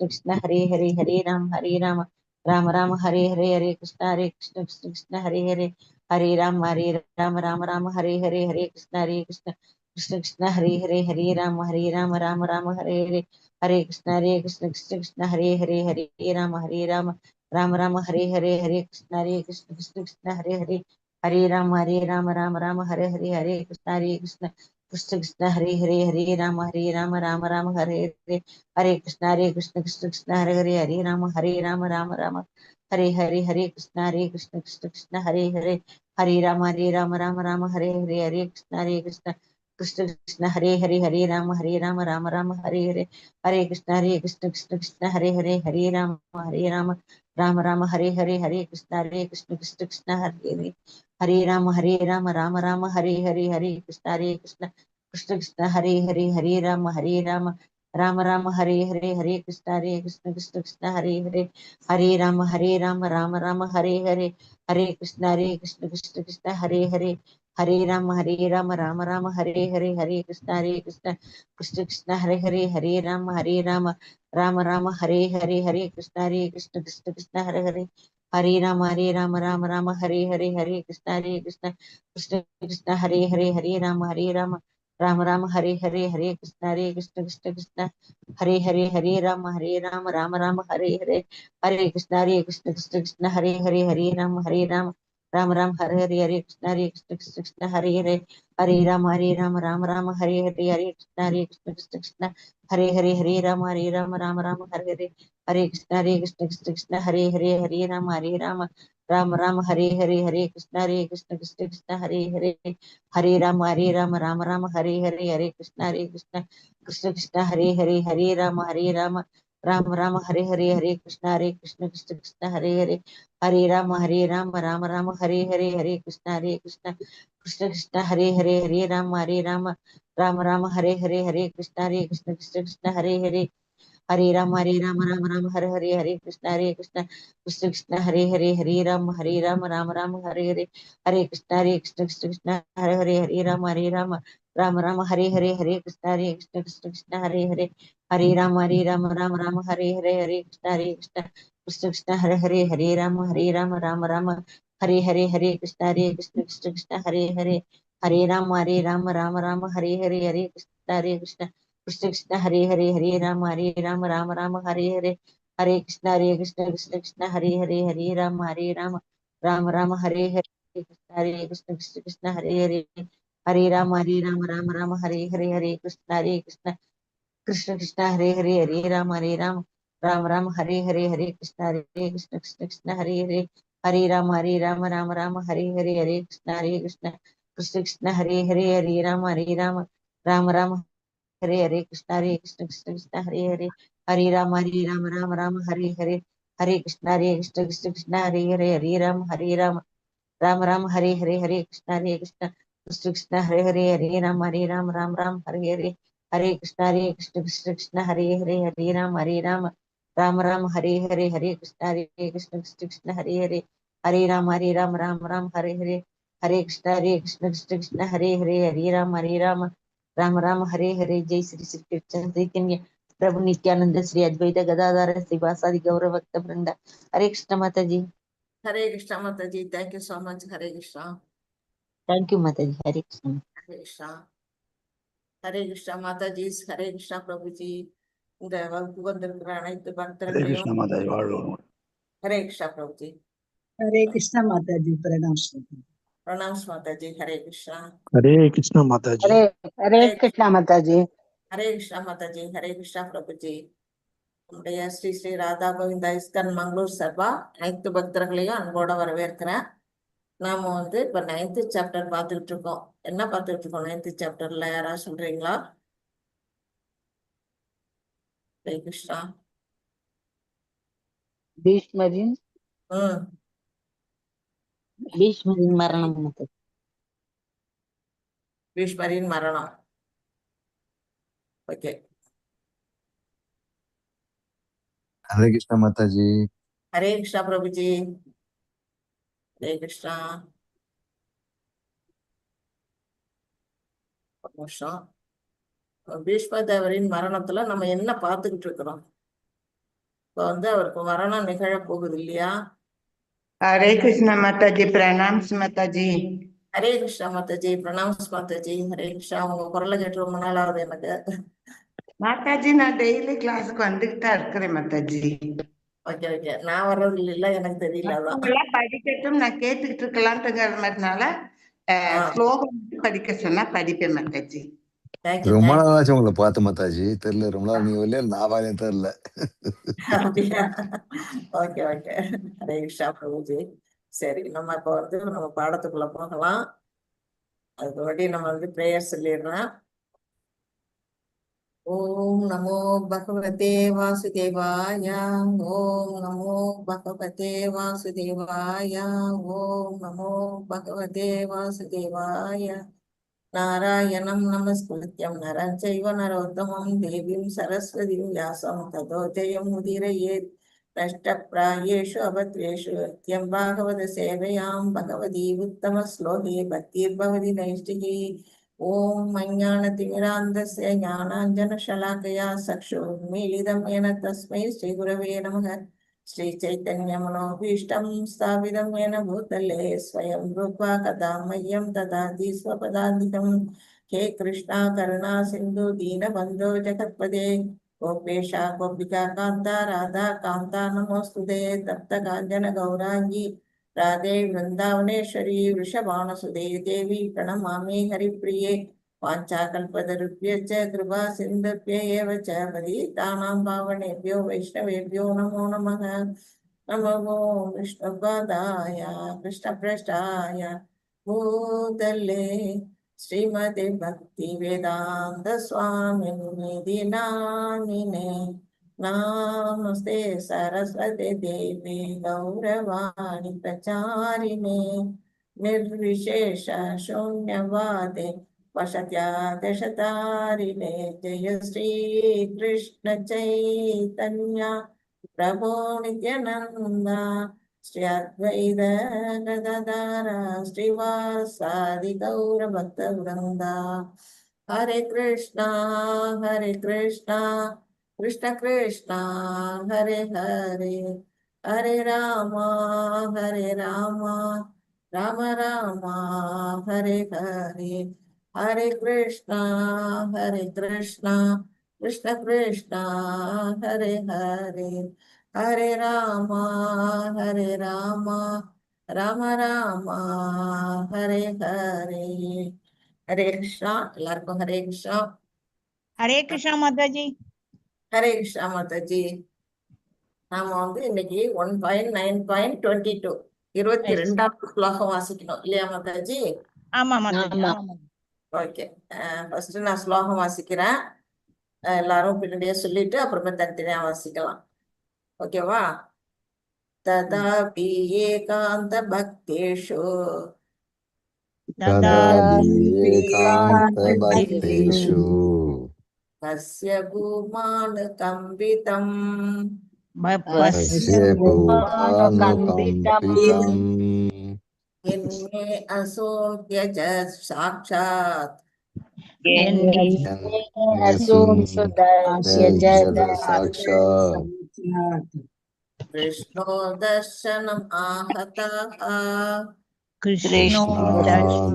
कृष्ण हरे हरे राम राम राम हरे कृष्ण कृष्ण हरे राम राम राम हरे कृष्ण कृष्ण कृष्ण हरे राम राम हरे कृष्ण कृष्ण हरे राम राम राम हरे कृष्ण कृष्ण हरे राम हरे कृष्ण कृष्ण कृष्ण हरे राम राम हरे कृष्ण कृष्ण हरे राम हरे कृष्ण कृष्ण हरे राम हरे कृष्ण कृष्ण कृष्ण हरे राम हरे कृष्ण कृष्ण हरे राम राम हरे कृष्ण कृष्ण हरे राम हरे कृष्ण कृष्ण कृष्ण हरे राम हरे कृष्ण कृष्ण हरे राम हरे कृष्ण कृष्ण हरे राम हरे कृष्ण कृष्ण हरे राम हरे कृष्ण कृष्ण हरे राम कृष्ण कृष्ण हरे राम कृष्ण कृष्ण राम हरे कृष्ण कृष्ण राम राम कृष्ण कृष्ण राम कृष्ण कृष्ण हरे कृष्ण कृष्ण राम कृष्ण कृष्ण राम हरे कृष्ण कृष्ण कृष्ण राम कृष्ण कृष्ण राम हरे कृष्ण कृष्ण कृष्ण राम कृष्ण कृष्ण राम हरे कृष्ण कृष्ण राम कृष्ण कृष्ण राम कृष्ण कृष्ण राम कृष्ण कृष्ण राम कृष्ण कृष्ण राम कृष्ण कृष्ण कृष्ण कृष्ण कृष्ण राम कृष्ण कृष्ण राम कृष्ण कृष्ण कृष्ण राम कृष्ण कृष्ण कृष्ण कृष्ण राम कृष्ण कृष्ण कृष्ण कृष्ण राम कृष्ण कृष्ण कृष्ण कृष्ण राम कृष्ण कृष्ण कृष्ण कृष्ण राम जय श्री कृष्ण चैतन्य प्रभु नित्यानंद श्री अद्वैत गदाधर श्रीवासादि गौर भक्त वृंद हरे कृष्ण माता जी thank you so much. Hare Krishna. Thank you माता जी। हरे कृष्ण माता जी। हरे कृष्णा प्रभु जी। இந்த வகுப்பு வந்திருக்கிற அனைத்து हरे பக்தர்களையும் कृष्ण माता जी வாழ்க हरे कृष्णा प्रभु जी। हरे कृष्णा माता जी। प्रणाम प्रणाम माता जी। हरे कृष्णा। हरे कृष्ण माता जी हरे कृष्णा माता जी। हरे कृष्णा माता जी। हरे कृष्णा प्रभु जी। நம்முடைய ஸ்ரீ ஸ்ரீ ராதா கோவிந்தா இஸ்கன் மங்களூர் சபா அனைத்து பக்தர்களையும் அன்போட வரவேற்கிறேன். நாம இப்ப 9th சாப்டர் பார்த்துக்கிட்டு இருக்கோம். என்ன பார்த்துக்கிட்டு இருக்கோம் 9th சாப்டர்ல? யாராவது சொல்றீங்களா? ஹரே கிருஷ்ணா. भीष्मजिन பீஷ்மரின் மரணம் பீஷ்மரின் மரணம். ஓகே. हरे कृष्णा माता जी। हरे कृष्णा प्रभु जी। हरे कृष्णा। ஒரு நிமிஷம். பீஷ்ம தேவரின் மரணத்துல நம்ம என்ன பார்த்துக்கிட்டு இருக்கிறோம்? இப்போ வந்து அவருக்கு மரணம் நிகழ போகுது இல்லையா? हरे कृष्णा माता जी, प्रणाम माता जी। ஹரே கிருஷ்ணா மாதாஜி, பிரணாம்ஸ் மாதாஜி. ஹரே கிருஷ்ணா. உங்க குரலை கேட்டு ரொம்ப நாள் ஆகுது எனக்கு. माता जी நான் டெய்லி கிளாஸுக்கு வந்துட்டு தான் இருக்கிறேன் மாதா ஜி. Okay okay. நான் வர்றது இல்ல, எனக்கு தெரியல. அதான் மத்தவங்கெல்லாம் படிக்கட்டும், நான் கேட்டுக்கிட்டு இருக்கலாம்ன்றதுனால ஸ்லோகம் படிக்க சொன்னா படிப்பேன் மாதா ஜி. தேங்க்யூ ரொம்ப தேங்க்யூ. நாள் ஆச்சு உங்களை பார்த்து மாதாஜி. தெரியல, ரொம்ப நாள் நீங்க வரல, நான் வாயிலே தெரியல. அப்படியா? Okay okay. ஹரே கிருஷ்ணா பிரபுஜி. சரி, நம்ம இப்போ வந்து நம்ம பாடத்துக்குள்ள போகலாம். அதுக்கு முன்னாடி நம்ம வந்து பிரேயர் சொல்லிடுறோம். ஓம் நமோ பகவதே வாசுதேவாய. ஓம் நமோ பகவதே வாசுதேவாய. ஓம் நமோ பகவதே வாசுதேவாய. நாராயணம் நமஸ்கிருத்யம் நரம் சைவ நரோத்தமம் தேவீம் சரஸ்வதிம் வியாசம் ததோ ஜெயம் முதிரயேத். நஷ்டப்ராயேஷு அபத்ரேஷு நித்யம் பாகவத சேவையாம் பகவதி உத்தம ஸ்லோகே பக்திர்பவதி நைஷ்டிகி. ஓம் அஞ்ஞானதிமிராந்தஸ்ய ஞானாஞ்சனஷலாக்கயா சக்ஷுர்மீலிதம் येन तस्मै श्रीगुरवे नमः. श्रीचैतन्यमनोभीष्टं स्थापितं येन भूतले स्वयं रूपा कदा मह्यं ददाति स्वपदान्तिकं. हे कृष्णा करुणा सिन्धु दीनबन्धो जगत्पदे गोपेशा गोपिका कान्ता राधा कान्ता नमोस्तुते. तप्त काञ्चन गौरांगी राधे वृंदावनेश्वरी वृषभानुसुते देवी प्रणमामि हरिप्रिये. वाञ्छाकल्पतरुभ्यश्च कृपा सिन्धुभ्य एव च पतितानां पावनेभ्यो वैष्णवेभ्यो नमो नमः. नमो विष्णुपादाय कृष्णप्रेष्ठाय भूतले श्रीमते भक्तिवेदान्त स्वामिनिधि नामिने. नमस्ते सरस्वती देवी गौरवाणी प्रचारिणे. निर्विशेष शून्यवादे वशत्यादशतारिणे. जय श्री कृष्ण चैतन्य प्रभो नित्यानंद श्री अद्वैत गदाधर श्रीवासादि गौर भक्त वृंदा. हरे कृष्णा कृष्ण कृष्ण हरे हरे, हरे राम राम राम हरे हरे. हरे कृष्णा कृष्ण कृष्ण हरे हरे, हरे राम राम राम हरे हरे. हरे कृष्णा. எல்லாருக்கும் ஹரே கிருஷ்ணா. ஹரே கிருஷ்ணா மாதாஜி. ஹரே கிருஷ்ணா மாதாஜி. நாம வந்து இன்னைக்கு 1.9.22 22வது ஸ்லோகம் வாசிக்கணும் இல்லையா மாதாஜி? ஆமா மாதாஜி. ஓகே, ஃபர்ஸ்ட் நான் ஸ்லோகம் வாசிக்கிறேன். எல்லாரும் பின்னாடியே சொல்லிட்டு அப்புறமே தனித்தனியா வாசிக்கலாம். ஓகேவா? ததாபி ஏகாந்த பக்தேஷு ஏகாந்தபக்தேஷு கஸ்ய பூமானு கம்பிதம் தஸ்ய பூமானுகம்பிதம் என்மே அசோத்யஜ சாட்சாத் சாக்ஷாத் கிருஷ்ணோ தர்சனம் ஆஹதः. கிருஷ்ணா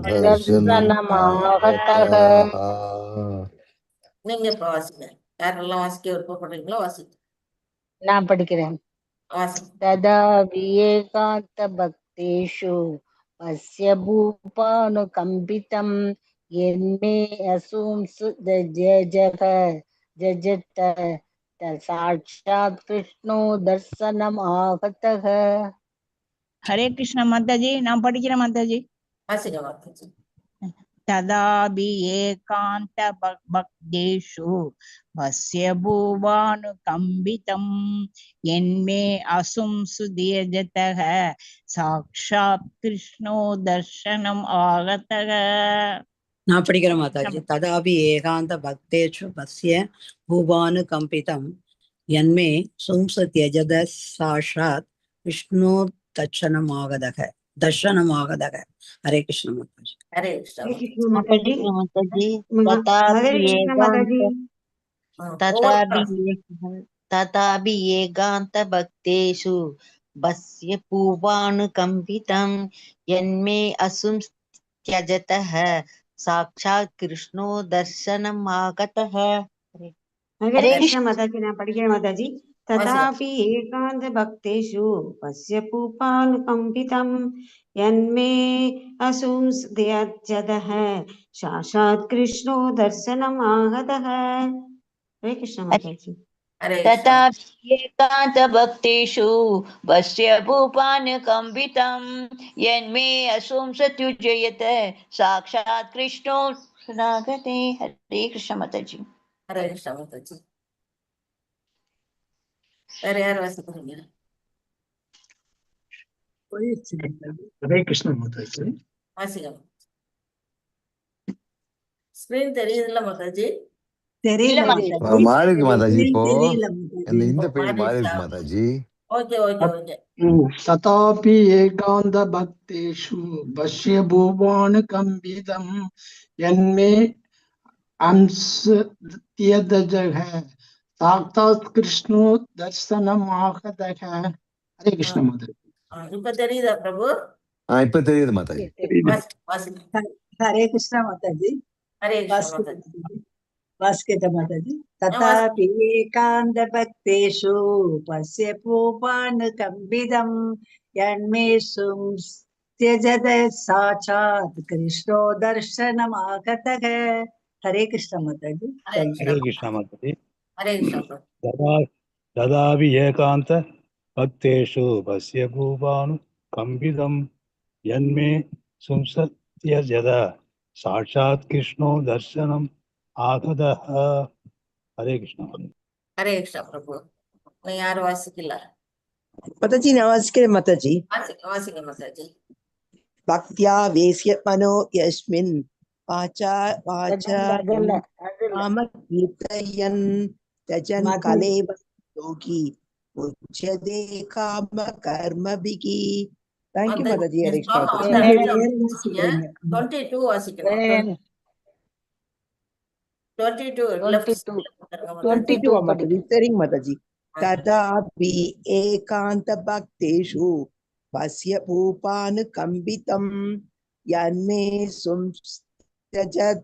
தர்சனம் ஆகதः. நீங்க இப்ப வாசிங்க. யாரெல்லாம் வாசிக்க விருப்பப்படுறீங்களோ வாசிக்க. நான் படிக்கிறேன். வாசிங்க. ததா வியேகாந்த பக்தேஷு பஸ்ய பூபானுகம்பிதம் என்மே அசூம்சு ஜஜத சாட்சாத் கிருஷ்ணோ தர்சனம் ஆகதः. ஹரே கிருஷ்ணா மாதாஜி. நான் படிக்கிறேன் மாதாஜி. வாசிங்க மாதாஜி. ததாபி ஏகாந்த பக்தேஷு பஸ்ய பூவானுகம்பிதம் என்மே அசும் சுதியஜதः சாக்ஷாத் கிருஷ்ணோ தர்சனம் ஆகதः. நான் படிக்கிறேன் மாதாஜி. ததாபி ஏகாந்த பக்தேஷு பஸ்ய பூபானுகம்பிதம் யன்மே சும்சத்யஜத சாஷாத் விஷ்ணு தர்சனமாகதக. ஹரே கிருஷ்ண மாதாஜி. ஹரே கிருஷ்ணா. மாதாஜி. ததாபி तथापि एकान्तभक्तेषु भस्य पूर्वानुकम्पितं यन्मे असुं त्यजतः साक्षात् कृष्णो दर्शनमागतः। हरे हरे कृष्ण माताजी நான் படிக்கிறேன் माताजी तथापि एकांत भक्तेषु पश्य पूपानुकम्पितं यन्मे असुंस्त्यजतः साक्षात् कृष्णो दर्शनम् आगतः। हरे कृष्ण माताजी। हरे कृष्ण तथापि एकान्तभक्तेषु वस्य भूपानुकम्पितं यन्मे असुं सत्युजयत साक्षात् कृष्णो शरणागते। हरे कृष्ण माताजी। हरे कृष्ण माताजी। வேற யார் வாசிக்கிறீங்க? हरे कृष्ण माताजी। வாசிங்க. ஸ்கிரீன் தெரியுதுல்ல மாதாஜி? தெரியல மாதாஜி. மாறி இருக்கு மாதாஜி. இப்போ தெரியல இந்த ஓ, பேஜ் மாறி மாறிடுச்சா? இருக்கு மாதாஜி. Okay okay okay. तथापि एकान्तभक्तेषु भस्य भुवानुकम्पितं यन्मे अंसत्यजः साक्षात् कृष्णो दर्शनमागतः। हरे कृष्ण माताजी। இப்ப தெரியுதா பிரபு? இப்ப தெரியுது மாதாஜி. வாசிங்க. हरे कृष्ण माताजी। ஹரே கிருஷ்ண மாதாஜி. वास्केत माताजी। வாசிங்க. तथापि एकान्तभक्तेषु पश्य पूपानुकम्पितं यन्मे त्यजत साक्षात् कृष्णो दर्शनमागतः। हरे कृष्ण माताजी। ஹரே हरे கிருஷ்ண कृष्ण माताजी। ஹரே கிருஷ்ண பிரபு. तदापि एकान्त भक्तेषु भस्य भूपानुकम्पितं यन्मे संसत्यजत साक्षात् कृष्णो दर्शनम् आगतः। हरे कृष्ण। ஹரே கிருஷ்ண பிரபு. இன்னும் யாரும் வாசிக்கல? माताजी नमस्ते माताजी। வாசிங்க வாசிங்க மாதாஜி. भक्त्या वेश्य मनो यस्मिन् वाचा वाचा அதுல नाम कीर्तयन् त्यजन् மது कलेव योगी उच्यते काम कर्मभिः। थैंक यू மாதாஜி माताजी। இந்த हरे कृष्ण ஸ்லோகம் माताजी। வந்து வேற அடுத்து வாசிக்கிறீங்க. 22 வாசிக்கணும். வேற 22 லெஃப்ட் 22 சைடுல போட்டுருங்க மாதாஜி. 22 22 माताजी। படிக்கும். சரிங்க माताजी। तदापि एकान्तभक्तेषु भस्य भूपानुकम्पितं यन्मे संत्यजत्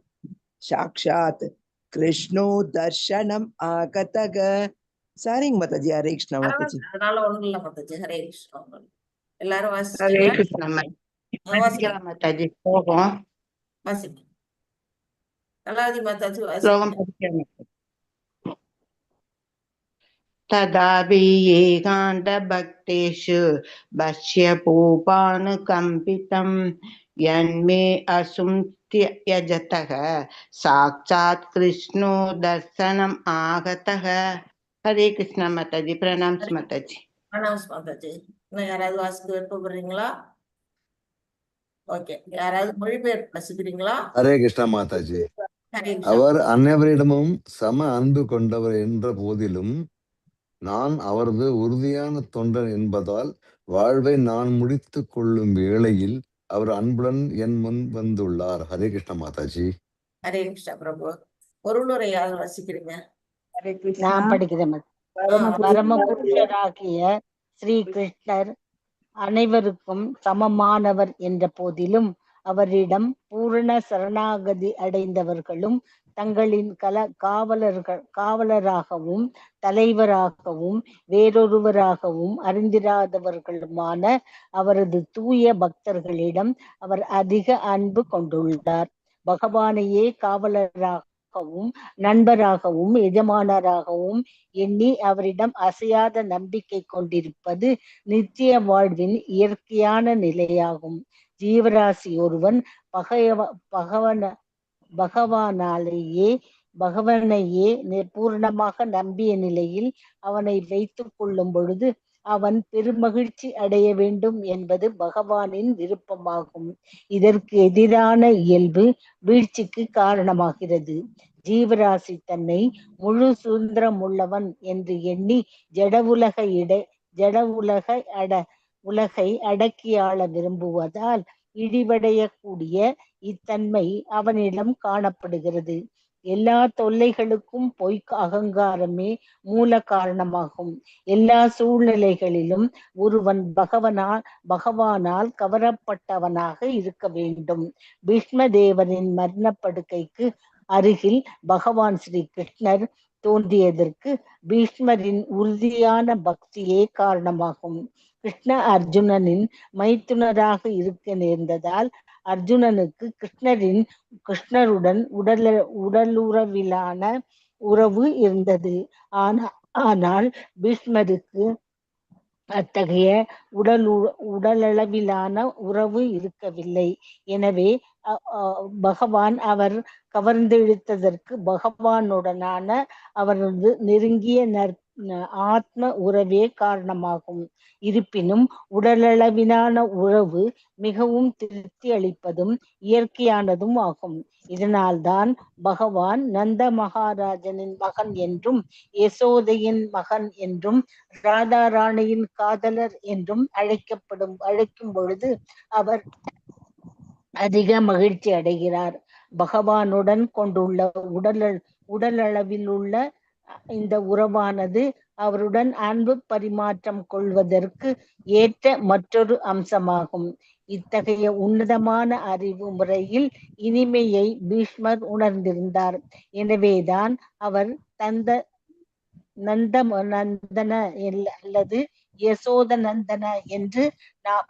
साक्षात् कृष्णो दर्शनम् आगतः। சரிங்க माताजी। हरे कृष्ण माताजी। அதனால ஒண்ணும் இல்ல மாதாஜி. ஹரே கிருஷ்ணா. எல்லாரும் हरे வாசிச்சிட்டீங்களா? कृष्ण வாசிங்க माताजी। श्लोकम வாசிங்க. கலாதி மாதாஜி श्लोकम வாசிங்க. तदापि एकान्तभक्तेषु भस्य पूपानुकम्पितं यन्मे असुंत्यजतः साक्षात् कृष्णो दर्शनम् आगतः। हरे कृष्ण माताजी। प्रणाम माताजी। அனௌன்ஸ் மாதாஜி. இன்னும் யாராவது வாசிக்க விருப்பப்படுறீங்களா? ஓகே. யாராவது மொழிபெயர்ப்பு வாசிக்கிறீங்களா? ஹரே கிருஷ்ணா மாதாஜி. ஹரே கிருஷ்ணா. அவர் அனைவரிடமும் சம அன்பு கொண்டவர் என்ற போதிலும் நான் அவரது உறுதியான தொண்டன் என்பதால் வாழ்வை நான் முடித்துக் கொள்ளும் வேளையில் அவர் அன்புடன் என் முன் வந்துள்ளார். ஹரே கிருஷ்ண மாதாஜி. ஹரே கிருஷ்ணா பிரபு. பொருளுரை யார் வாசிக்கிறீங்க? हरे कृष्ण। நான் படிக்கிறேன். பரம புருஷராகிய ஸ்ரீ கிருஷ்ணர் அனைவருக்கும் சமமானவர் என்ற போதிலும் அவரிடம் பூரண சரணாகதி அடைந்தவர்களும் தங்களின் காவலராகவும் தலைவராகவும் வேறொருவராகவும் அறிந்திராதவர்களுமான அவரது தூய பக்தர்களிடம் அவர் அதிக அன்பு கொண்டுள்ளார். பகவானையே காவலராகவும் நண்பராகவும் எஜமானராகவும் எண்ணி அவரிடம் அசையாத நம்பிக்கை கொண்டிருப்பது நித்திய வாழ்வின் இயற்கையான நிலையாகும். ஜீவராசி ஒருவன் பகவானையே பூர்ணமாக நம்பிய நிலையில் அவனை வைத்துக் கொள்ளும் பொழுது அவன் பெருமகிழ்ச்சி அடைய வேண்டும் என்பது பகவானின் விருப்பமாகும். இதற்கு எதிரான இயல்பு வீழ்ச்சிக்கு காரணமாகிறது. ஜீவராசி தன்னை முழு சுதந்திரம் உள்ளவன் என்று எண்ணி ஜட உலகை அடக்கியாள விரும்புவதால் இழிவடையக்கூடிய இத்தன்மை அவனிடம் காணப்படுகிறது. எல்லா தொல்லைகளுக்கும் பொய்க்கு அகங்காரமே மூல காரணமாகும். எல்லா சூழ்நிலைகளிலும் ஒருவன் பகவானால் கவரப்பட்டவனாக இருக்க வேண்டும். பீஷ்ம தேவரின் மரணப்படுக்கைக்கு அருகில் பகவான் ஸ்ரீ கிருஷ்ணர் தோன்றியதற்கு பீஷ்மரின் உறுதியான பக்தியே காரணமாகும். கிருஷ்ண அர்ஜுனனின் மைத்துனராக இருக்க நேர்ந்ததால் அர்ஜுனனுக்கு கிருஷ்ணருடன் உடலுறவிலான உறவு இருந்தது. ஆனால் பீஷ்மருக்கு அத்தகைய உடலளவிலான உறவு இருக்கவில்லை. எனவே பகவான் அவர் கவர்ந்தெழுத்ததற்கு பகவானுடனான அவரது நெருங்கிய ஆத்ம உறவே காரணமாகும். இருப்பினும் உடலளவிலான உறவு மிகவும் திருப்தி அளிப்பதும் இயற்கையானதும் ஆகும். இதனால்தான் பகவான் நந்த மகாராஜனின் மகன் என்றும் யசோதையின் மகன் என்றும் ராதா ராணியின் காதலர் என்றும் அழைக்கும் பொழுது அவர் அதிக மகிழ்ச்சி அடைகிறார். பகவானுடன் கொண்டுள்ள உடலளவில் உள்ள இந்த உறவானது அவருடன் அன்பு பரிமாற்றம் கொள்வதற்கு ஏற்ற மற்றொரு அம்சமாகும். இத்தகைய உன்னதமான அறிவு முறையில் இனிமையை பீஷ்மர் உணர்ந்திருந்தார். எனவேதான் அவர் நந்தன அல்லது யசோத நந்தன என்று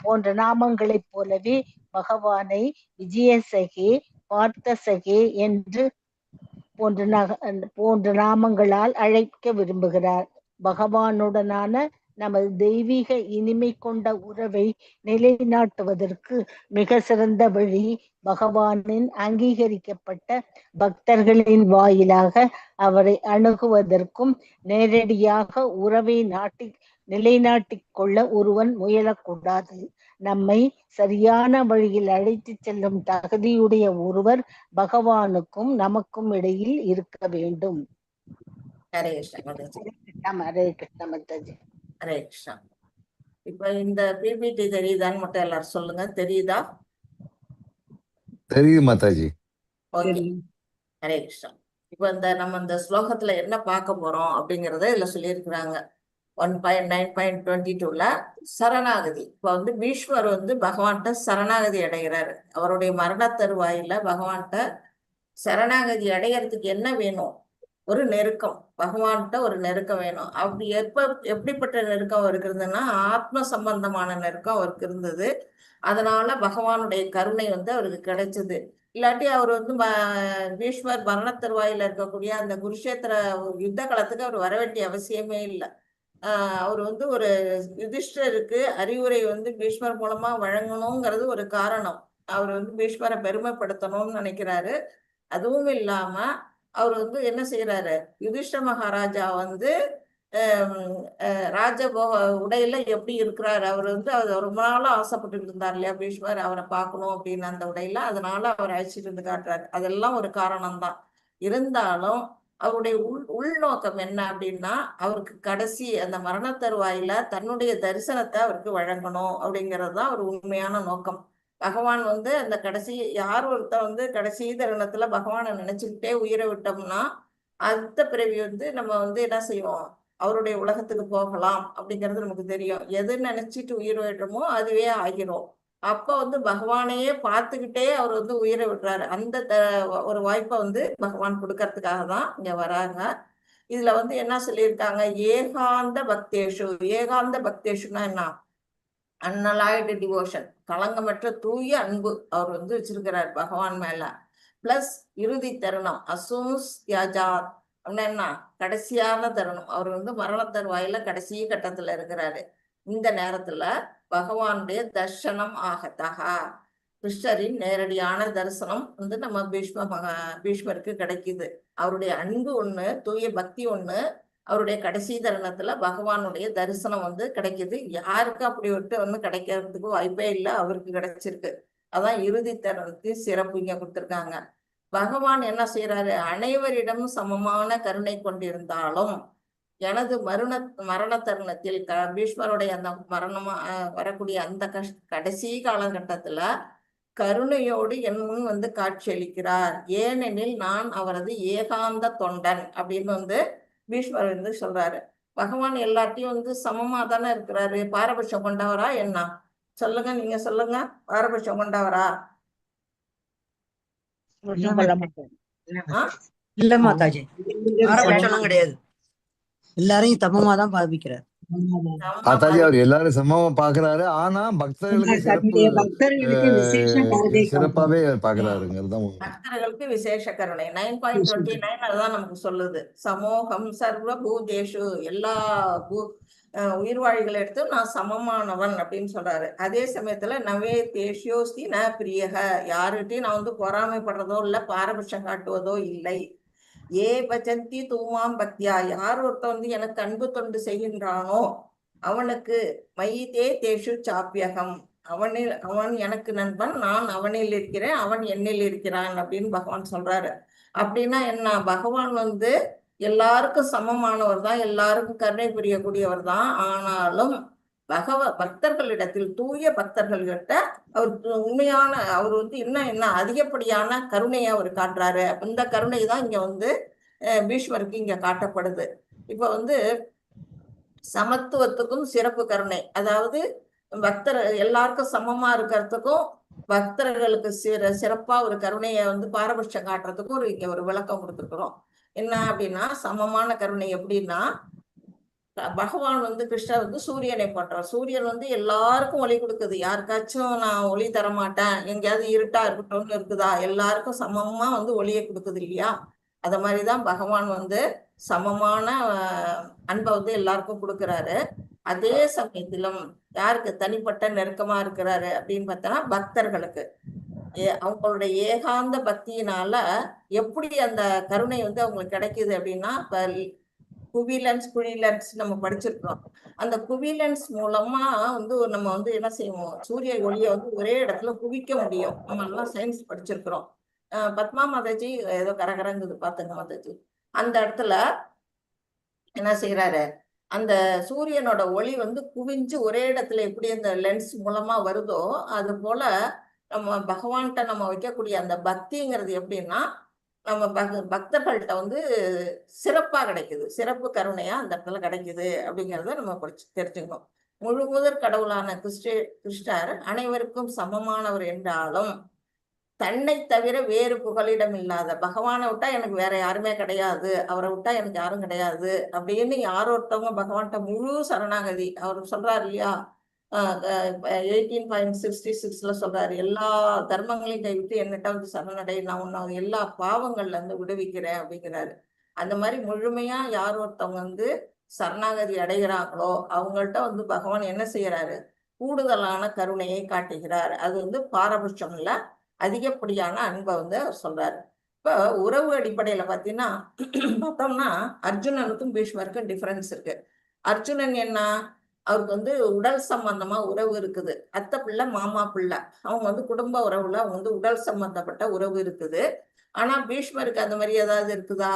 போன்ற நாமங்களைப் போலவே பகவானை விஜயசகே, பார்த்தசகே என்று போன்ற நாமங்களால் அழைக்க விரும்புகிறார். பகவானுடனான நமது தெய்வீக இனிமை கொண்ட உறவை நிலைநாட்டுவதற்கு மிக சிறந்த வழி பகவானின் அங்கீகரிக்கப்பட்ட பக்தர்களின் வாயிலாக அவரை அணுகுவதற்கும் நேரடியாக உறவை நிலைநாட்டிக் கொள்ள ஒருவன் முயலக்கூடாது. நம்மை சரியான வழியில் அழைத்து செல்லும் தகுதியுடைய ஒருவர் பகவானுக்கும் நமக்கும் இடையில் இருக்க வேண்டும். ஹரே கிருஷ்ணா. ஹரே கிருஷ்ணா மாதாஜி. ஹரே கிருஷ்ணா. இப்ப இந்த பிபிடி தெரியுதான்னு மட்டும் எல்லாரும் சொல்லுங்க. தெரியுதா? தெரியுது மாதாஜி. ஓகே. ஹரே கிருஷ்ணா. இப்ப நம்ம இந்த ஸ்லோகத்துல என்ன பார்க்க போறோம் அப்படிங்கறத இதுல சொல்லியிருக்கிறாங்க. 1.9.22ல சரணாகதி. இப்ப பீஷ்மர் பகவான்கிட்ட சரணாகதி அடைகிறாரு. அவருடைய மரண தருவாயில பகவான்கிட்ட சரணாகதி அடையறதுக்கு என்ன வேணும்? ஒரு நெருக்கம். பகவான்கிட்ட ஒரு நெருக்கம் வேணும். அப்படி எப்படிப்பட்ட நெருக்கம் அவருக்கு இருந்ததுன்னா ஆத்ம சம்பந்தமான நெருக்கம் அவருக்கு இருந்தது. அதனால பகவானுடைய கருணை அவருக்கு கிடைச்சது. இல்லாட்டி அவர் பீஷ்மர் மரண தருவாயில இருக்கக்கூடிய அந்த குருஷேத்திர யுத்த காலத்துக்கு அவர் வர வேண்டிய அவசியமே இல்லை. அவர் ஒரு யுதிஷ்டருக்கு அறிவுரை பீஷ்மர் மூலமா வழங்கணுங்கிறது ஒரு காரணம். அவர் பீஷ்மரை பெருமைப்படுத்தணும்னு நினைக்கிறாரு. அதுவும் இல்லாம அவர் என்ன செய்யறாரு, யுதிஷ்ட மகாராஜா ராஜபோக உடையில எப்படி இருக்கிறாரு, அவர் அது ரொம்ப நாளும் ஆசைப்பட்டு இருந்தார் இல்லையா பீஷ்மர், அவரை பார்க்கணும் அப்படின்னு அந்த உடையில. அதனால அவர் அழைச்சிட்டு காட்டுறாரு. அதெல்லாம் ஒரு காரணம் தான். இருந்தாலும் அவருடைய உள்நோக்கம் என்ன அப்படின்னா அவருக்கு கடைசி அந்த மரண தருவாயில தன்னுடைய தரிசனத்தை அவருக்கு வழங்கணும் அப்படிங்கிறது தான் அவர் உண்மையான நோக்கம். பகவான் அந்த கடைசி யார் ஒருத்தர் கடைசி தருணத்துல பகவானை நினைச்சுக்கிட்டே உயிரை விட்டோம்னா அடுத்த பிறவி நம்ம என்ன செய்வோம், அவருடைய உலகத்துக்கு போகலாம் அப்படிங்கிறது நமக்கு தெரியும். எது நினைச்சிட்டு உயிர் விடுறோமோ அதுவே ஆகிரும். அப்ப பகவானையே பார்த்துக்கிட்டே அவர் உயிரை விடுறாரு. அந்த ஒரு வாய்ப்பை பகவான் கொடுக்கறதுக்காக தான் இங்க வராங்க. இதுல என்ன சொல்லியிருக்காங்க, ஏகாந்த பக்தேஷு. ஏகாந்த பக்தேஷுன்னா என்ன? அன்னலாய்டு டிவோஷன், களங்கமற்ற தூய அன்பு அவர் வச்சிருக்கிறார் பகவான் மேல. பிளஸ் இறுதி தருணம் அசூஸ் தியாஜாத் அப்படின்னா என்ன, கடைசியான தருணம். அவர் மரண தருவாயில கடைசி கட்டத்துல இருக்கிறாரு. இந்த நேரத்துல பகவானுடைய தர்சனம் ஆகத்தகா, கிருஷ்ணரின் நேரடியான தரிசனம் நம்ம பீஷ்மருக்கு கிடைக்குது. அவருடைய அன்பு ஒண்ணு, தூய பக்தி ஒண்ணு, அவருடைய கடைசி தருணத்துல பகவானுடைய தரிசனம் கிடைக்குது. யாருக்கு அப்படி கிடைக்கிறதுக்கு வாய்ப்பே இல்லை, அவருக்கு கிடைச்சிருக்கு. அதான் இறுதி தருணத்தின் சிறப்பு இங்க கொடுத்திருக்காங்க. பகவான் என்ன செய்யறாரு, அனைவரிடமும் சமமான கருணை கொண்டிருந்தாலும் எனது மரண தருணத்தில் பீஷ்மருடைய அந்த மரணமா வரக்கூடிய அந்த கடைசி காலகட்டத்துல கருணையோடு என் முன் வந்து காட்சியளிக்கிறார். ஏனெனில் நான் அவரது ஏகாந்த தொண்டன் அப்படின்னு வந்து பீஷ்மர் வந்து சொல்றாரு. பகவான் எல்லாத்தையும் வந்து சமமா தானே இருக்கிறாரு. பாரபட்சம் கொண்டவரா என்ன? சொல்லுங்க, நீங்க சொல்லுங்க. பாரபட்சம் கொண்டவரா? இல்ல மாதாஜி, பாரபட்சம் கிடையாது. எல்லாரையும் சமமா தான் பாவிக்கிறார். மாதாஜி அவர் எல்லாரும் சமமா பாக்குறாரு. ஆனா பக்தர்களுக்கு சிறப்பு சிறப்பாவே பாக்குறாருங்கிறது தான் உண்மை. பக்தர்களுக்கு விசேஷ கருணை 9.29 அதுதான் நமக்கு சொல்லுது. சமோகம் சர்வ பூதேஷு, எல்லா உயிர்வாழிகளை எடுத்து நான் சமமானவன் அப்படின்னு சொல்றாரு. அதே சமயத்துல நவே தேஷ்யோஸ்தி ந பிரியக, யாருகிட்டையும் நான் வந்து பொறாமைப்படுறதோ இல்ல பாரபட்சம் காட்டுவதோ இல்லை. ஏ பச்சந்தி தூமாம் பக்தியா, யார் ஒருத்தன் வந்து எனக்கு அன்பு தொண்டு செய்கின்றானோ அவனுக்கு மைதே தேஷு சாப்பியகம், அவன் எனக்கு நண்பன், நான் அவனில் இருக்கிறேன், அவன் என்னில் இருக்கிறான் அப்படின்னு பகவான் சொல்றாரு. அப்படின்னா என்ன? பகவான் வந்து எல்லாருக்கும் சமமானவர் தான், எல்லாருக்கும் கருணை புரியக்கூடியவர் தான். ஆனாலும் பக்தர்களிடத்தில், தூய பக்தர்கள்கிட்ட அவர் உண்மையான, அவர் வந்து என்ன அதிகப்படியான கருணையை அவர் காட்டுறாரு. இந்த கருணை தான் இங்க வந்து பீஷ்மருக்கு இங்க காட்டப்படுது. இப்ப வந்து சமத்துவத்துக்கும் சிறப்பு கருணை, அதாவது பக்தர் எல்லாருக்கும் சமமா இருக்கிறதுக்கும் பக்தர்களுக்கு சிறப்பா ஒரு கருணையை வந்து பாரபட்சம் காட்டுறதுக்கும் இங்க ஒரு விளக்கம் கொடுத்துருக்குறோம். என்ன அப்படின்னா, சமமான கருணை எப்படின்னா, பகவான் வந்து கிருஷ்ணர் வந்து சூரியனை போன்றார். சூரியன் வந்து எல்லாருக்கும் ஒளி கொடுக்குது. யாருக்காச்சும் நான் ஒளி தர மாட்டேன், எங்கேயாவது இருட்டா இருக்கட்டும்னு இருக்குதா? எல்லாருக்கும் சமமா வந்து ஒளியை கொடுக்குது இல்லையா? அத மாதிரிதான் பகவான் வந்து சமமான அன்பை வந்து எல்லாருக்கும் கொடுக்குறாரு. அதே சமயத்திலும் யாருக்கு தனிப்பட்ட நெருக்கமா இருக்கிறாரு அப்படின்னு பார்த்தோன்னா, பக்தர்களுக்கு அவங்களுடைய ஏகாந்த பக்தியினால எப்படி அந்த கருணை வந்து அவங்களுக்கு கிடைக்குது அப்படின்னா, குவிலன்ஸ் குழிலன்ஸ் நம்ம படிச்சிருக்கிறோம். அந்த குவிலன்ஸ் மூலமா வந்து நம்ம வந்து என்ன செய்வோம், சூரிய ஒளியை வந்து ஒரே இடத்துல குவிக்க முடியும். நம்ம எல்லாம் சயின்ஸ் படிச்சிருக்கிறோம். பத்மா மாதாஜி ஏதோ கரகரங்குது பாத்துங்க மாதாஜி. அந்த இடத்துல என்ன செய்யறாரு, அந்த சூரியனோட ஒளி வந்து குவிஞ்சு ஒரே இடத்துல எப்படி அந்த லென்ஸ் மூலமா வருதோ, அது போல நம்ம பகவான்கிட்ட நம்ம வைக்கக்கூடிய அந்த பக்திங்கிறது எப்படின்னா, நம்ம பக்தர்கள்ட்ட வந்து சிறப்பா கிடைக்குது, சிறப்பு கருணையா அந்த இடத்துல கிடைக்குது அப்படிங்கிறத நம்ம தெரிஞ்சுக்கணும். முழு முதற் கடவுளான கிருஷ்ணர் அனைவருக்கும் சமமானவர் என்றாலும் தன்னை தவிர வேறு புகலிடம் இல்லாத, பகவானை விட்டா எனக்கு வேற யாருமே கிடையாது, அவரை விட்டா எனக்கு யாரும் கிடையாது அப்படின்னு யாரோ ஒருத்தவங்க பகவான்கிட்ட முழு சரணாகதி, அவர் சொல்றாரு இல்லையா, 18.66 சொல்றாரு, எல்லா தர்மங்களையும் கைவிட்டு என்னட்ட வந்து சரணடை, நான் உன்னை எல்லா பாவங்கள்ல இருந்து விடுவிக்கிறேன் அப்படிங்கிறாரு. அந்த மாதிரி முழுமையா யார் ஒருத்தவங்க வந்து சரணாகதி அடைகிறாங்களோ அவங்கள்ட்ட வந்து பகவான் என்ன செய்யறாரு, கூடுதலான கருணையை காட்டுகிறார். அது வந்து பாரபட்சம் இல்ல, அதிகப்படியான அன்பை வந்து அவர் சொல்றாரு. இப்ப உறவு அடிப்படையில பார்த்தோம்னா அர்ஜுனனுக்கும் பீஷ்மருக்கும் டிஃபரன்ஸ் இருக்கு. அர்ஜுனன் என்ன, அவருக்கு வந்து உடல் சம்பந்தமா உறவு இருக்குது, அத்தை பிள்ளை மாமா பிள்ளை, அவங்க வந்து குடும்ப உறவுல அவங்க வந்து உடல் சம்பந்தப்பட்ட உறவு இருக்குது. ஆனா பீஷ்மருக்கு அந்த மாதிரி ஏதாவது இருக்குதா?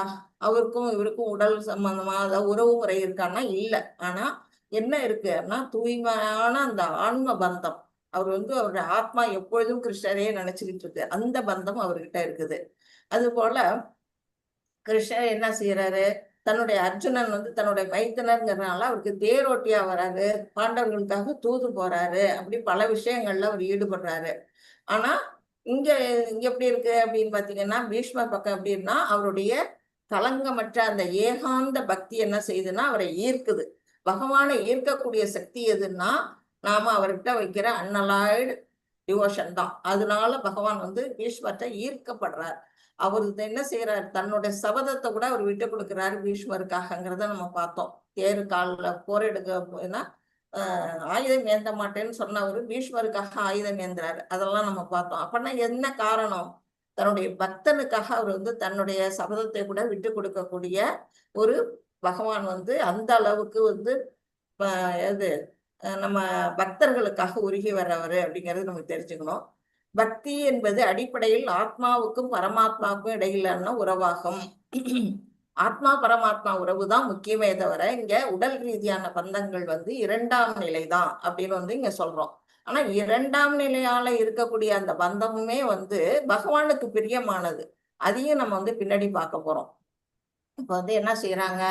அவருக்கும் இவருக்கும் உடல் சம்பந்தமா அதாவது உறவு முறை இருக்கான்னா இல்ல. ஆனா என்ன இருக்குன்னா, தூய்மையான அந்த ஆன்ம பந்தம், அவர் வந்து அவருடைய ஆத்மா எப்பொழுதும் கிருஷ்ணரே நினைச்சுக்கிட்டு இருக்கு, அந்த பந்தம் அவர்கிட்ட இருக்குது. அது போல கிருஷ்ணர் என்ன செய்யறாரு, தன்னுடைய அர்ஜுனன் வந்து தன்னுடைய மைத்தனர்ங்கிறதுனால அவருக்கு தேரோட்டியா வராரு, பாண்டவர்களுக்காக தூது போறாரு, அப்படி பல விஷயங்கள்ல அவர் ஈடுபடுறாரு. ஆனா இங்க எப்படி இருக்கு அப்படின்னு பாத்தீங்கன்னா, பீஷ்மர் பக்கம் எப்படின்னா, அவருடைய களங்கமற்ற அந்த ஏகாந்த பக்தி என்ன செய்யுதுன்னா அவரை ஈர்க்குது. பகவானை ஈர்க்கக்கூடிய சக்தி எதுன்னா நாம அவர்கிட்ட வைக்கிற அன்னலாய்டு டிவோஷன் தான். அதனால பகவான் வந்து பீஷ்மர்கிட்ட ஈர்க்கப்படுறார். அவர் என்ன செய்யறாரு, தன்னுடைய சபதத்தை கூட அவர் விட்டு கொடுக்கிறாரு பீஷ்மருக்காகங்கிறத நம்ம பார்த்தோம். தேரு காலில் போர் எடுக்க ஆயுதம் ஏந்த மாட்டேன்னு சொன்னவர் பீஷ்மருக்காக ஆயுதம் ஏந்துறாரு. அதெல்லாம் நம்ம பார்த்தோம். அப்படின்னா என்ன காரணம், தன்னுடைய பக்தனுக்காக அவர் வந்து தன்னுடைய சபதத்தை கூட விட்டு கொடுக்கக்கூடிய ஒரு பகவான் வந்து அந்த அளவுக்கு வந்து எது நம்ம பக்தர்களுக்காக உருகி வர்றவர் அப்படிங்கிறது நமக்கு தெரிஞ்சுக்கணும். பக்தி என்பது அடிப்படையில் ஆத்மாவுக்கும் பரமாத்மாவுக்கும் இடையிலான உறவாகும். ஆத்மா பரமாத்மா உறவு தான் முக்கியமே தவிர இங்க உடல் ரீதியான பந்தங்கள் வந்து இரண்டாம் நிலை தான் அப்படின்னு வந்து இங்க சொல்றோம். ஆனா இரண்டாம் நிலையால இருக்கக்கூடிய அந்த பந்தமுமே வந்து பகவானுக்கு பிரியமானது. அதையும் நம்ம வந்து பின்னாடி பார்க்க போறோம். இப்ப வந்து என்ன செய்யறாங்க,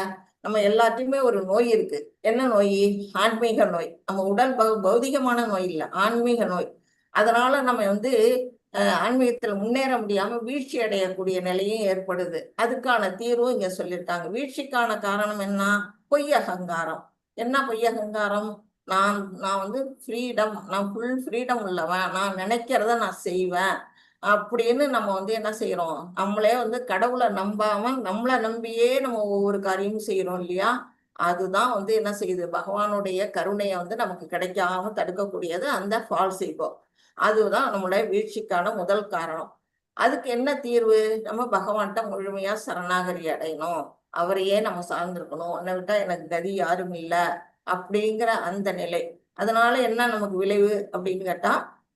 நம்ம எல்லாத்தையுமே ஒரு நோய் இருக்கு. என்ன நோய்? ஆன்மீக நோய். நம்ம உடல் பௌதிகமான நோய் இல்லை, ஆன்மீக நோய். அதனால நம்ம வந்து ஆன்மீகத்துல முன்னேற முடியாம வீழ்ச்சி அடையக்கூடிய நிலையும் ஏற்படுது. அதுக்கான தீர்வும் இங்க சொல்லியிருக்காங்க. வீழ்ச்சிக்கான காரணம் என்ன? பொய் அகங்காரம். என்ன பொய் அகங்காரம்? நான் வந்து ஃப்ரீடம், நான் ஃபுல் ஃப்ரீடம் உள்ளவன், நான் நினைக்கிறத நான் செய்வேன் அப்படின்னு நம்ம வந்து என்ன செய்யறோம், நம்மளே வந்து கடவுளை நம்பாம நம்மளை நம்பியே நம்ம ஒவ்வொரு காரியமும் செய்யறோம் இல்லையா? அதுதான் வந்து என்ன செய்யுது, பகவானுடைய கருணையை வந்து நமக்கு கிடைக்காம தடுக்கக்கூடியது அந்த ஃபால்ஸ் ஈகோ. அதுதான் நம்மளுடைய வீழ்ச்சிக்கான முதல் காரணம். அதுக்கு என்ன தீர்வு? நம்ம பகவான்கிட்ட முழுமையா சரணாகதி அடையணும், அவரையே நம்ம சார்ந்திருக்கணும், உன்னை விட்டா எனக்கு கதி யாரும் இல்லை அப்படிங்கிற அந்த நிலை. அதனால என்ன நமக்கு விளைவு அப்படின்னு கேட்டா,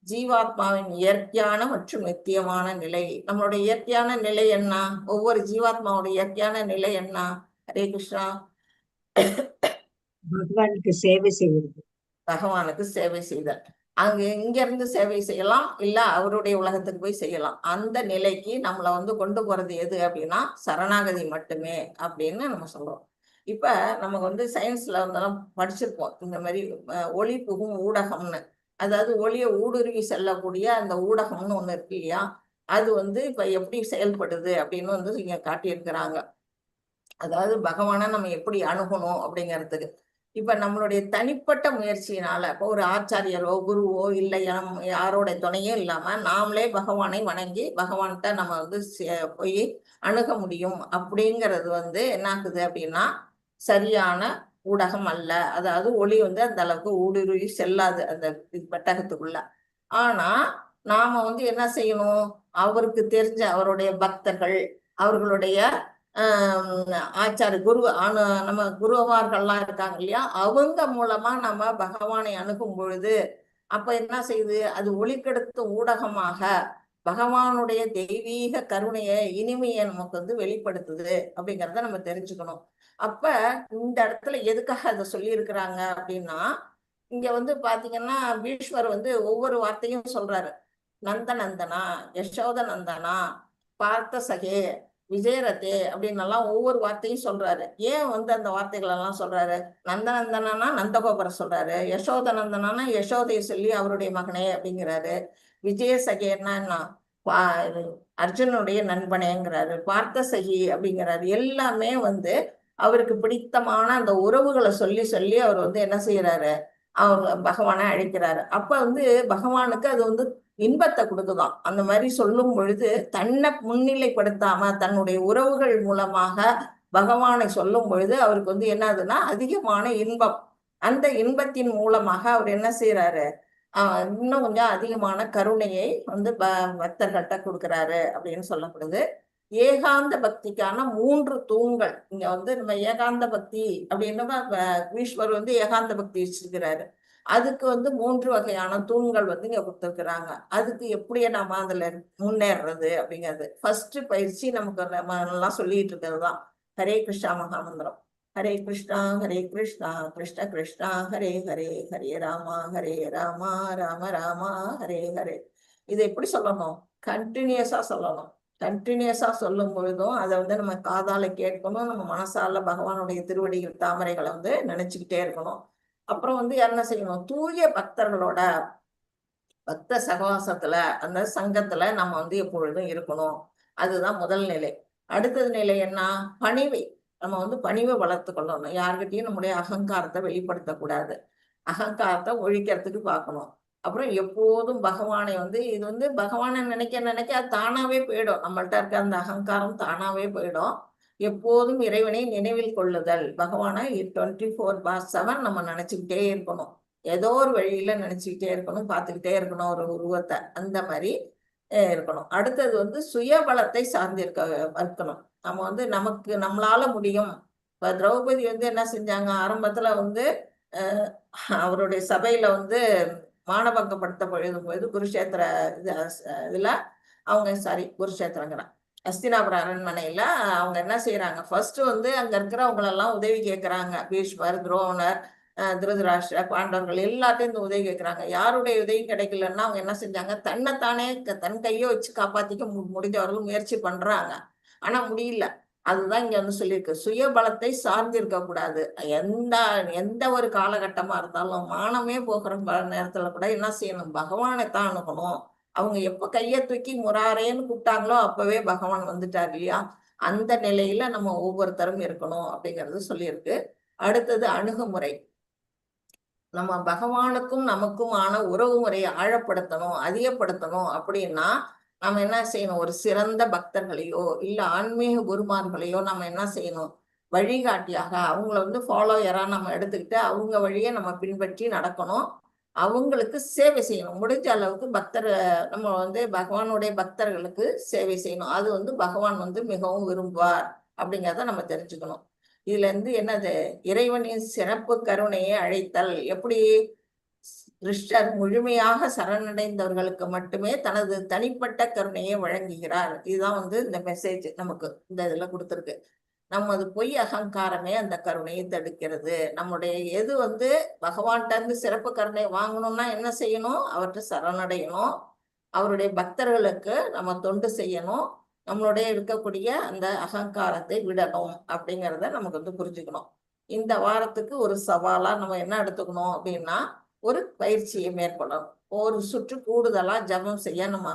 ஜீவாத்மாவின் இயற்கையான மற்றும் நித்தியமான நிலை. நம்மளுடைய இயற்கையான நிலை என்ன? ஒவ்வொரு ஜீவாத்மாவோட இயற்கையான நிலை என்ன? ஹரே கிருஷ்ணா. பகவானுக்கு சேவை செய்வது. பகவானுக்கு சேவை செய்தல். அங்க இங்க இருந்து சேவை செய்யலாம், இல்ல அவருடைய உலகத்துக்கு போய் செய்யலாம். அந்த நிலைக்கு நம்மளை வந்து கொண்டு போறது எது அப்படின்னா சரணாகதி மட்டுமே அப்படின்னு நம்ம சொல்றோம். இப்ப நமக்கு வந்து சயின்ஸ்ல வந்து படிச்சிருப்போம் இந்த மாதிரி ஒளி புகும் ஊடகம்னு. அதாவது ஒளியை ஊடுருவி செல்லக்கூடிய அந்த ஊடகம்னு ஒண்ணு இருக்கு இல்லையா? அது வந்து இப்ப எப்படி செயல்படுது அப்படின்னு வந்து இங்க காட்டியிருக்கிறாங்க. அதாவது பகவானை நம்ம எப்படி அணுகணும் அப்படிங்கிறதுக்கு. இப்ப நம்மளுடைய தனிப்பட்ட முயற்சியினால, இப்போ ஒரு ஆச்சாரியரோ குருவோ இல்லை யாரோட துணையோ இல்லாம நாமளே பகவானை வணங்கி பகவான்கிட்ட நம்ம வந்து போய் அணுக முடியும் அப்படிங்கிறது வந்து என்ன ஆகுது அப்படின்னா சரியான ஊடகம் அல்ல. அதாவது ஒளி வந்து அந்த அளவுக்கு ஊடுருவி செல்லாது அந்த பெட்டகத்துக்குள்ள. ஆனா நாம வந்து என்ன செய்யணும், அவருக்கு தெரிஞ்ச அவருடைய பக்தர்கள், அவர்களுடைய ஆச்சாரிய குரு நம்ம குருவார்கள்லாம் இருக்காங்க இல்லையா, அவங்க மூலமா நம்ம பகவானை அணுகும் பொழுது அப்ப என்ன செய்யுது, அது ஒளிக்கெடுத்த ஊடகமாக பகவானுடைய தெய்வீக கருணையை இனிமையை நமக்கு வந்து வெளிப்படுத்துது அப்படிங்கிறத நம்ம தெரிஞ்சுக்கணும். அப்ப இந்த இடத்துல எதுக்காக அதை சொல்லி இருக்கிறாங்க அப்படின்னா, இங்க வந்து பாத்தீங்கன்னா பீஷ்மர் வந்து ஒவ்வொரு வார்த்தையும் சொல்றாரு. நந்தநந்தனா, யசோத நந்தனா, பார்த்த சகே, விஜயரதே அப்படின்னு எல்லாம் ஒவ்வொரு வார்த்தையும் சொல்றாரு. ஏன் வந்து அந்த வார்த்தைகள் எல்லாம் சொல்றாரு? நந்தநந்தனா நந்தகோபுர சொல்றாரு, யசோத நந்தனா யசோதையை சொல்லி அவருடைய மகனே அப்படிங்கிறாரு, விஜய சகேன்னா என்ன அர்ஜுனுடைய நண்பனேங்கிறாரு, பார்த்த சகி அப்படிங்கிறாரு. எல்லாமே வந்து அவருக்கு பிடித்தமான அந்த உறவுகளை சொல்லி சொல்லி அவர் வந்து என்ன செய்யறாரு, அவங்க பகவானை அழைக்கிறாரு. அப்ப வந்து பகவானுக்கு அது வந்து இன்பத்தை கொடுக்குதாம். அந்த மாதிரி சொல்லும் பொழுது தன்னை முன்னிலைப்படுத்தாம தன்னுடைய உறவுகள் மூலமாக பகவானை சொல்லும் பொழுது அவருக்கு வந்து என்னதுன்னா அதிகமான இன்பம். அந்த இன்பத்தின் மூலமாக அவர் என்ன செய்யறாரு, இன்னும் கொஞ்சம் அதிகமான கருணையை வந்து பக்தர்கள்ட்ட கொடுக்குறாரு அப்படின்னு சொல்லப்படுது. ஏகாந்த பக்திக்கான 3 தூண்கள் இங்க வந்து நம்ம ஏகாந்த பக்தி அப்படின்னு ஈஸ்வர் வந்து ஏகாந்த பக்தி வச்சிருக்கிறாரு. அதுக்கு வந்து 3 வகையான தூண்கள் வந்து இங்க கொடுத்துருக்குறாங்க. அதுக்கு எப்படியே நம்ம அதுல முன்னேறது அப்படிங்கிறது ஃபர்ஸ்ட் பயிற்சி நமக்கு நம்ம நல்லா சொல்லிட்டு இருக்கிறது தான் ஹரே கிருஷ்ணா மகாமந்திரம். ஹரே கிருஷ்ணா கிருஷ்ண கிருஷ்ணா ஹரே ஹரே, ஹரே ராமா ராம ராமா ஹரே ஹரே. இதை எப்படி சொல்லணும்? கண்டினியூஸா சொல்லணும். கண்டினியூஸா சொல்லும் பொழுதும் அதை வந்து நம்ம காதால கேட்கணும், நம்ம மனசால பகவானுடைய திருவடிகள் தாமரைகளை வந்து நினைச்சுக்கிட்டே இருக்கணும். அப்புறம் வந்து என்ன செய்யணும், தூய பக்தர்களோட பக்த சகவாசத்துல அந்த சங்கத்துல நம்ம வந்து எப்பொழுதும் இருக்கணும். அதுதான் முதல் நிலை. அடுத்தது நிலை என்ன? பணிவை. நம்ம வந்து பணிவை வளர்த்து கொள்ளணும். யாருக்கிட்டையும் நம்முடைய அகங்காரத்தை வெளிப்படுத்தக்கூடாது. அகங்காரத்தை ஒழிக்கிறதுக்கு பார்க்கணும். அப்புறம் எப்போதும் பகவானை வந்து இது வந்து பகவானை நினைக்க நினைக்க அது தானாவே போயிடும். நம்மள்ட்ட இருக்க அந்த அகங்காரம் தானாவே போயிடும். எப்போதும் இறைவனை நினைவில் கொள்ளுதல். பகவானை 24/7 நம்ம நினைச்சுக்கிட்டே இருக்கணும். ஏதோ ஒரு வழியில நினைச்சுக்கிட்டே இருக்கணும், பார்த்துக்கிட்டே இருக்கணும் ஒரு உருவத்தை. அந்த மாதிரி இருக்கணும். அடுத்தது வந்து சுயபலத்தை இருக்கணும். நம்ம வந்து நமக்கு நம்மளால முடியும். இப்ப திரௌபதி வந்து என்ன செஞ்சாங்க, ஆரம்பத்துல வந்து அவருடைய சபையில வந்து மானபங்கப்படுத்த பொழுது குருஷேத்திர இதுல அவங்க குருஷேத்திரங்கிற அஸ்தினாபுர அரண்மனையில அவங்க என்ன செய்யறாங்க, ஃபர்ஸ்ட் வந்து அங்க இருக்கிறவங்களெல்லாம் உதவி கேட்கறாங்க. பீஷ்மர், துரோணர், திருதராஷ்டிர பாண்டவர்கள் எல்லாத்தையும் இந்த உதவி கேட்கிறாங்க. யாருடைய உதவி கிடைக்கலன்னா அவங்க என்ன செஞ்சாங்க, தன்னைத்தானே தன் கையை வச்சு காப்பாத்திக்க முடிஞ்சவர்கள் முயற்சி பண்றாங்க. ஆனா முடியல. அதுதான் இங்க வந்து சொல்லியிருக்கு, சுய பலத்தை சார்ந்து இருக்க கூடாது. எந்த ஒரு காலகட்டமா இருந்தாலும் மானமே போகிற நேரத்துல கூட என்ன செய்யணும், பகவானை தான் அணுகணும். அவங்க எப்ப கையை தூக்கி முராரேன்னு கூப்பிட்டாங்களோ அப்பவே பகவான் வந்துட்டார் இல்லையா. அந்த நிலையில நம்ம ஒவ்வொருத்தரும் இருக்கணும் அப்படிங்கிறது சொல்லியிருக்கு. அடுத்தது அணுகுமுறை. நம்ம பகவானுக்கும் நமக்குமான உறவு முறையை ஆழப்படுத்தணும், அதிகப்படுத்தணும் அப்படின்னா நம்ம என்ன செய்யணும், ஒரு சிறந்த பக்தர்களையோ இல்ல ஆன்மீக குருமார்களையோ நம்ம என்ன செய்யணும், வழிகாட்டியாக அவங்கள வந்து ஃபாலோயரா நம்ம எடுத்துக்கிட்டு அவங்க வழியை நம்ம பின்பற்றி நடக்கணும். அவங்களுக்கு சேவை செய்யணும். முடிஞ்ச அளவுக்கு நம்ம வந்து பகவானுடைய பக்தர்களுக்கு சேவை செய்யணும். அது வந்து பகவான் வந்து மிகவும் விரும்புவார் அப்படிங்கிறத நம்ம தெரிஞ்சுக்கணும். இதுல இருந்து என்னது, இறைவனின் சிறப்பு கருணையை அழைத்தல். எப்படி கிருஷ்ணர் முழுமையாக சரணடைந்தவர்களுக்கு மட்டுமே தனது தனிப்பட்ட கருணையை வழங்குகிறார். இதுதான் வந்து இந்த மெசேஜ் நமக்கு இந்த இதுல கொடுத்துருக்கு. நமது பொய் அகங்காரமே அந்த கருணையை தடுக்கிறது. நம்முடைய எது வந்து பகவான்கிட்ட இருந்து சிறப்பு கருணை வாங்கணும்னா என்ன செய்யணும், அவர்கிட்ட சரணடையணும், அவருடைய பக்தர்களுக்கு நம்ம தொண்டு செய்யணும், நம்மளுடைய இருக்கக்கூடிய அந்த அகங்காரத்தை விடணும் அப்படிங்கிறத நமக்கு வந்து புரிஞ்சுக்கணும். இந்த வாரத்துக்கு ஒரு சவாலா நம்ம என்ன எடுத்துக்கணும் அப்படின்னா, ஒரு பயிற்சியை மேற்கொள்ளணும். ஒரு சுற்று கூடுதலா ஜபம் செய்ய நம்ம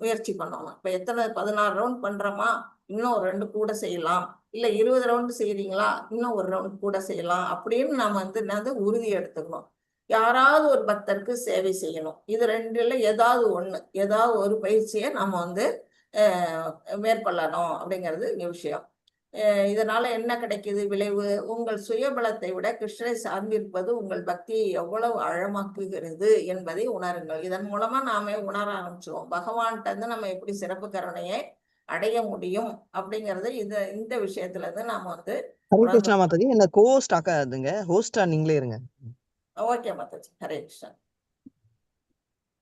முயற்சி பண்ணணும். இப்ப 16 ரவுண்ட் பண்றோமா, இன்னும் ஒரு 2 கூட செய்யலாம். இல்ல 20 ரவுண்ட் செய்யறீங்களா, இன்னும் ஒரு ரவுண்ட் கூட செய்யலாம் அப்படின்னு நாம வந்து என்னது உறுதி எடுத்துக்கணும். யாராவது ஒரு பக்தருக்கு சேவை செய்யணும். இது 2ல ஏதாவது ஒரு பயிற்சியை நம்ம வந்து மேற்கொள்ளணும் அப்படிங்கிறது இங்க விஷயம். இதனால என்ன கிடைக்குது விளைவு, உங்கள் சுயபலத்தை விட கிருஷ்ணரை சார்ந்திருப்பது உங்கள் பக்தியை எவ்வளவு ஆழமாக்குகிறது என்பதை உணருங்கள். இதன் மூலமா நாம உணர ஆரம்பிச்சிருவோம் பகவான்கிட்ட இருந்து நம்ம எப்படி சிறப்பு கருணையை அடைய முடியும் அப்படிங்கறது. இந்த விஷயத்துல இருந்து நாம வந்து ஹரே கிருஷ்ணா மாதாஜி, என்ன கோஸ்ட் ஆக்காதுங்க, ஹோஸ்டா நீங்களே இருங்க. ஓகே மாதாஜி. ஹரே கிருஷ்ணா.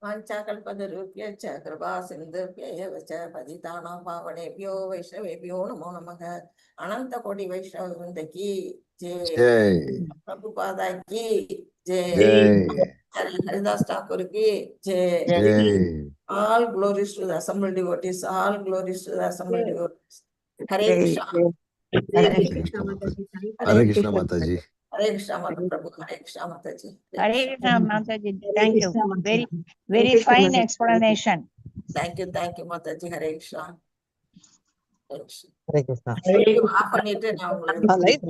வாஞ்சாகல்பதருப்யச்ச கிருபா சிந்துப்யேவச்ச பதிதானாம் பாவனேப்யோ வைஷ்ணவேப்யோ நமோ நமக. அனந்த கோடி வைஷ்ணவ விருந்தகி ஜெய், பிரபுபாதா கி ஜெய், ஹரிதாஸ் தாக்கூர் கி Jai. All glories to the assembled devotees. All glories to the assembled devotees. Hare Krishna. Hare Krishna Mataji. Hare Krishna Mataji. Hare Krishna Prabhu. Hare Krishna Mataji. Hare Krishna Mataji. Thank you. Very fine explanation. Thank you Mataji. Hare Krishna. Hare Krishna. Half பண்ணிட்டு நான் உங்களுக்கு light